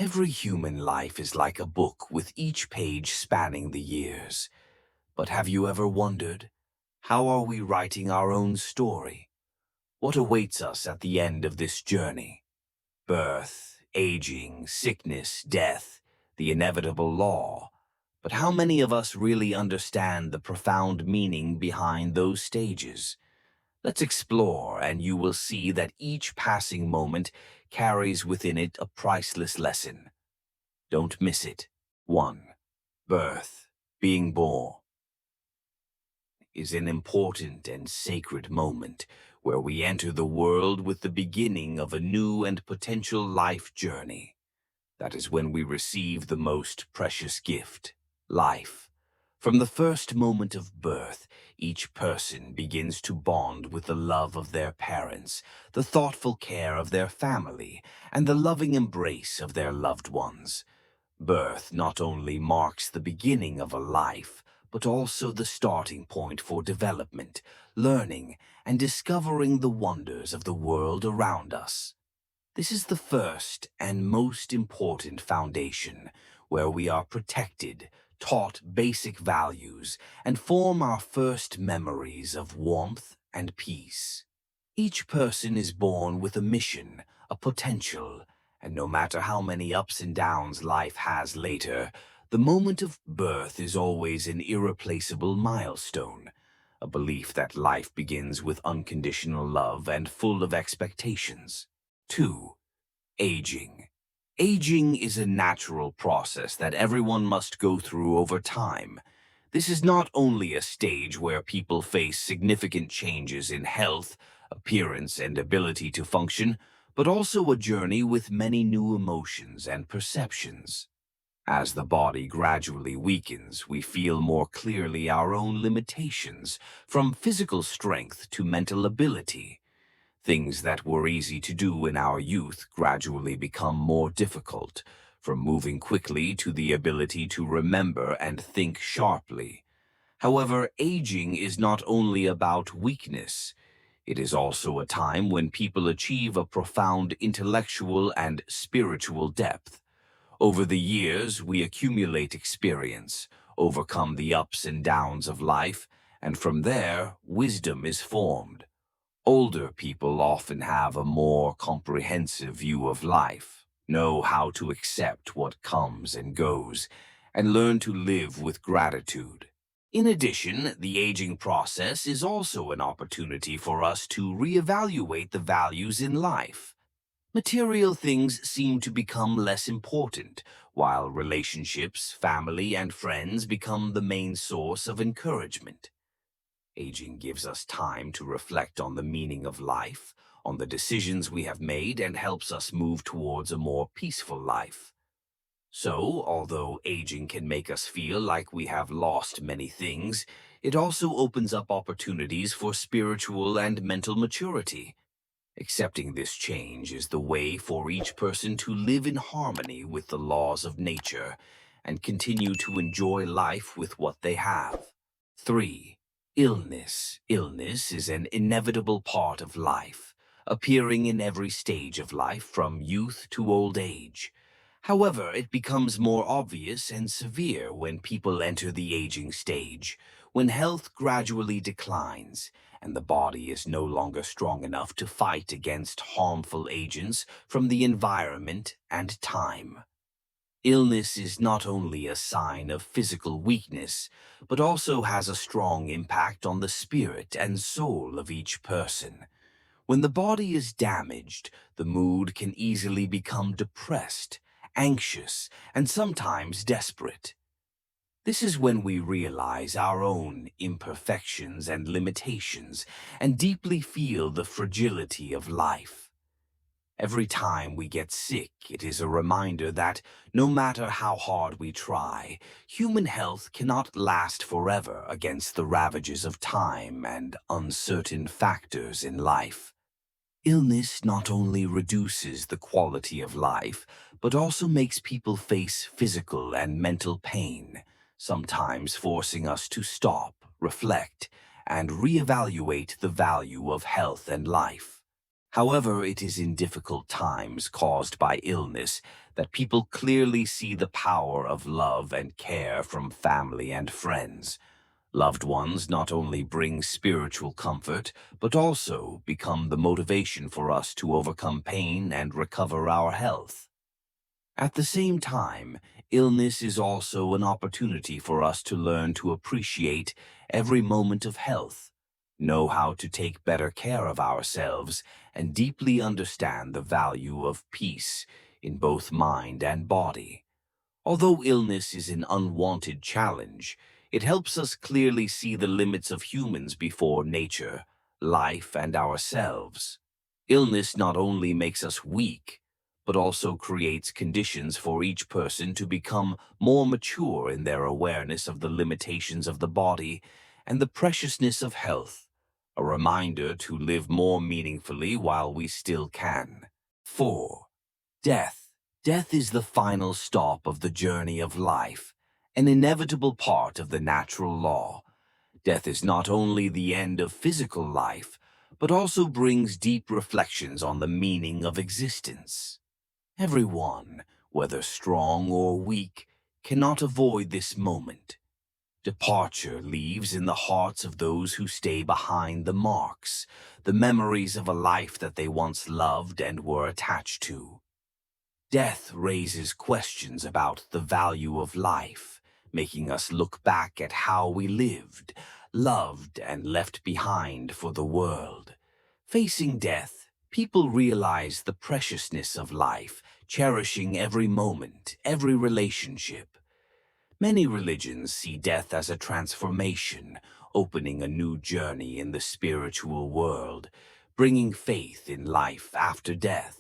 Every human life is like a book with each page spanning the years. But have you ever wondered, how are we writing our own story? What awaits us at the end of this journey? Birth, aging, sickness, death, the inevitable law. But how many of us really understand the profound meaning behind those stages? Let's explore, and you will see that each passing moment carries within it a priceless lesson. Don't miss it. 1. Birth, being born, is an important and sacred moment where we enter the world with the beginning of a new and potential life journey. That is when we receive the most precious gift, life. From the first moment of birth, each person begins to bond with the love of their parents, the thoughtful care of their family, and the loving embrace of their loved ones. Birth not only marks the beginning of a life, but also the starting point for development, learning, and discovering the wonders of the world around us. This is the first and most important foundation, where we are protected, taught basic values, and form our first memories of warmth and peace. Each person is born with a mission, a potential, and no matter how many ups and downs life has later, the moment of birth is always an irreplaceable milestone, a belief that life begins with unconditional love and full of expectations. 2. Aging. Aging is a natural process that everyone must go through over time. This is not only a stage where people face significant changes in health, appearance, and ability to function, but also a journey with many new emotions and perceptions. As the body gradually weakens, we feel more clearly our own limitations, from physical strength to mental ability. Things that were easy to do in our youth gradually become more difficult, from moving quickly to the ability to remember and think sharply. However, aging is not only about weakness. It is also a time when people achieve a profound intellectual and spiritual depth. Over the years, we accumulate experience, overcome the ups and downs of life, and from there, wisdom is formed. Older people often have a more comprehensive view of life, know how to accept what comes and goes, and learn to live with gratitude. In addition, the aging process is also an opportunity for us to reevaluate the values in life. Material things seem to become less important, while relationships, family, and friends become the main source of encouragement. Aging gives us time to reflect on the meaning of life, on the decisions we have made, and helps us move towards a more peaceful life. So, although aging can make us feel like we have lost many things, it also opens up opportunities for spiritual and mental maturity. Accepting this change is the way for each person to live in harmony with the laws of nature and continue to enjoy life with what they have. 3. Illness. Illness is an inevitable part of life, appearing in every stage of life from youth to old age. However, it becomes more obvious and severe when people enter the aging stage, when health gradually declines, and the body is no longer strong enough to fight against harmful agents from the environment and time. Illness is not only a sign of physical weakness, but also has a strong impact on the spirit and soul of each person. When the body is damaged, the mood can easily become depressed, anxious, and sometimes desperate. This is when we realize our own imperfections and limitations and deeply feel the fragility of life. Every time we get sick, it is a reminder that, no matter how hard we try, human health cannot last forever against the ravages of time and uncertain factors in life. Illness not only reduces the quality of life, but also makes people face physical and mental pain, sometimes forcing us to stop, reflect, and reevaluate the value of health and life. However, it is in difficult times caused by illness that people clearly see the power of love and care from family and friends. Loved ones not only bring spiritual comfort, but also become the motivation for us to overcome pain and recover our health. At the same time, illness is also an opportunity for us to learn to appreciate every moment of health, know how to take better care of ourselves, and deeply understand the value of peace in both mind and body. Although illness is an unwanted challenge, it helps us clearly see the limits of humans before nature, life, and ourselves. Illness not only makes us weak, but also creates conditions for each person to become more mature in their awareness of the limitations of the body and the preciousness of health, a reminder to live more meaningfully while we still can. 4. Death. Death is the final stop of the journey of life, an inevitable part of the natural law. Death is not only the end of physical life, but also brings deep reflections on the meaning of existence. Everyone, whether strong or weak, cannot avoid this moment. Departure leaves in the hearts of those who stay behind the marks, the memories of a life that they once loved and were attached to. Death raises questions about the value of life, making us look back at how we lived, loved, and left behind for the world. Facing death, people realize the preciousness of life, cherishing every moment, every relationship. Many religions see death as a transformation, opening a new journey in the spiritual world, bringing faith in life after death.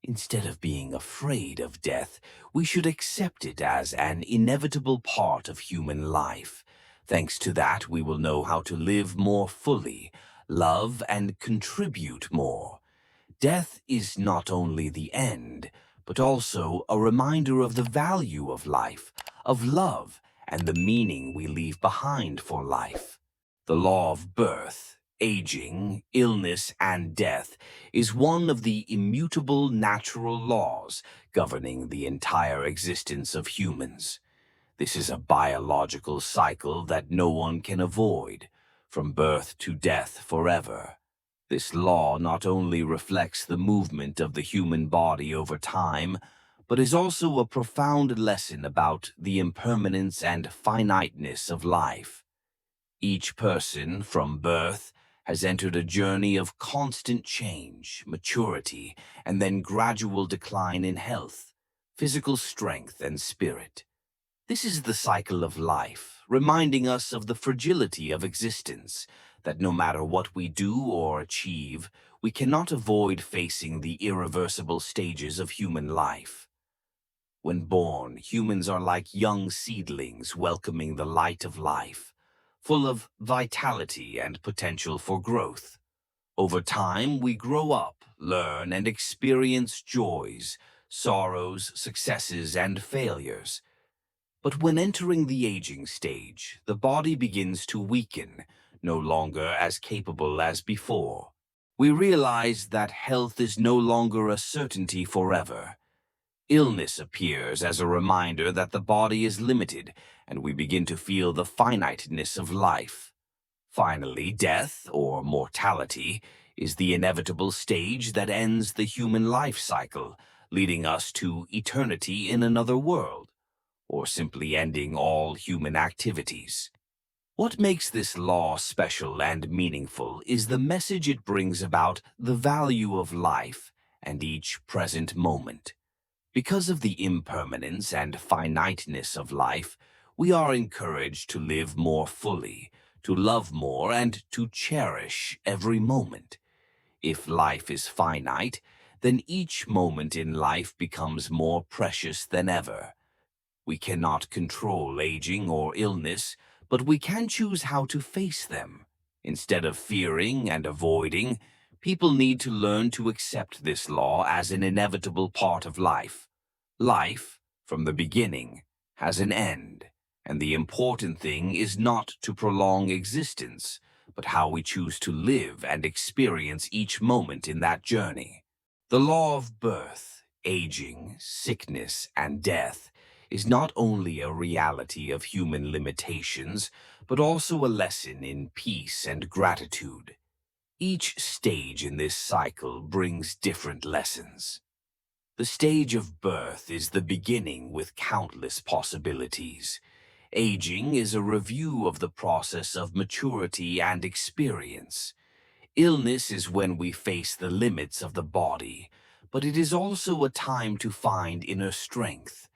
Instead of being afraid of death, we should accept it as an inevitable part of human life. Thanks to that, we will know how to live more fully, love, and contribute more. Death is not only the end, but also a reminder of the value of life, of love, and the meaning we leave behind for life. The law of birth, aging, illness, and death is one of the immutable natural laws governing the entire existence of humans. This is a biological cycle that no one can avoid, from birth to death forever. This law not only reflects the movement of the human body over time, but is also a profound lesson about the impermanence and finiteness of life. Each person, from birth, has entered a journey of constant change, maturity, and then gradual decline in health, physical strength, and spirit. This is the cycle of life, reminding us of the fragility of existence, that no matter what we do or achieve, we cannot avoid facing the irreversible stages of human life. When born, humans are like young seedlings welcoming the light of life, full of vitality and potential for growth. Over time, we grow up, learn, and experience joys, sorrows, successes, and failures. But when entering the aging stage, the body begins to weaken, no longer as capable as before. We realize that health is no longer a certainty forever. Illness appears as a reminder that the body is limited, and we begin to feel the finiteness of life. Finally, death, or mortality, is the inevitable stage that ends the human life cycle, leading us to eternity in another world, or simply ending all human activities. What makes this law special and meaningful is the message it brings about the value of life and each present moment. Because of the impermanence and finiteness of life, we are encouraged to live more fully, to love more, and to cherish every moment. If life is finite, then each moment in life becomes more precious than ever. We cannot control aging or illness, but we can choose how to face them. Instead of fearing and avoiding, people need to learn to accept this law as an inevitable part of life. Life, from the beginning, has an end, and the important thing is not to prolong existence, but how we choose to live and experience each moment in that journey. The law of birth, aging, sickness, and death is not only a reality of human limitations, but also a lesson in peace and gratitude. Each stage in this cycle brings different lessons. The stage of birth is the beginning with countless possibilities. Aging is a review of the process of maturity and experience. Illness is when we face the limits of the body, but it is also a time to find inner strength.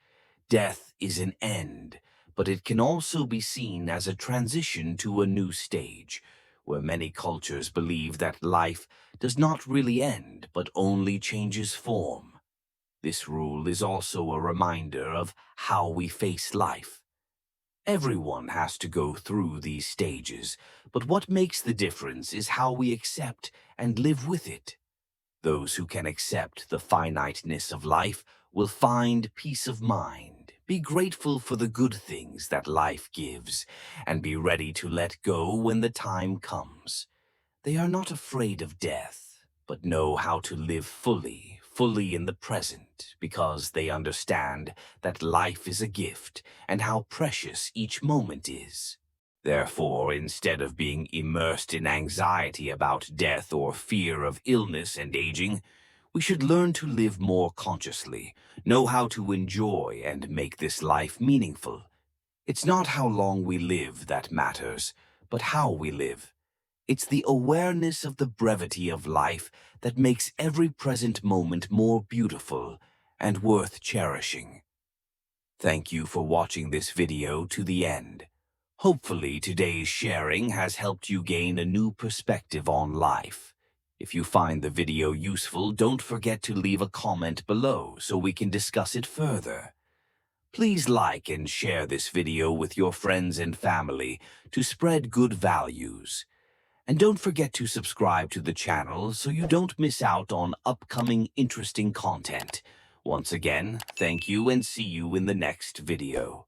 Death is an end, but it can also be seen as a transition to a new stage, where many cultures believe that life does not really end, but only changes form. This rule is also a reminder of how we face life. Everyone has to go through these stages, but what makes the difference is how we accept and live with it. Those who can accept the finiteness of life will find peace of mind, be grateful for the good things that life gives, and be ready to let go when the time comes. They are not afraid of death, but know how to live fully in the present, because they understand that life is a gift and how precious each moment is. Therefore, instead of being immersed in anxiety about death or fear of illness and aging, we should learn to live more consciously, know how to enjoy and make this life meaningful. It's not how long we live that matters, but how we live. It's the awareness of the brevity of life that makes every present moment more beautiful and worth cherishing. Thank you for watching this video to the end. Hopefully today's sharing has helped you gain a new perspective on life. If you find the video useful, don't forget to leave a comment below so we can discuss it further. Please like and share this video with your friends and family to spread good values. And don't forget to subscribe to the channel so you don't miss out on upcoming interesting content. Once again, thank you and see you in the next video.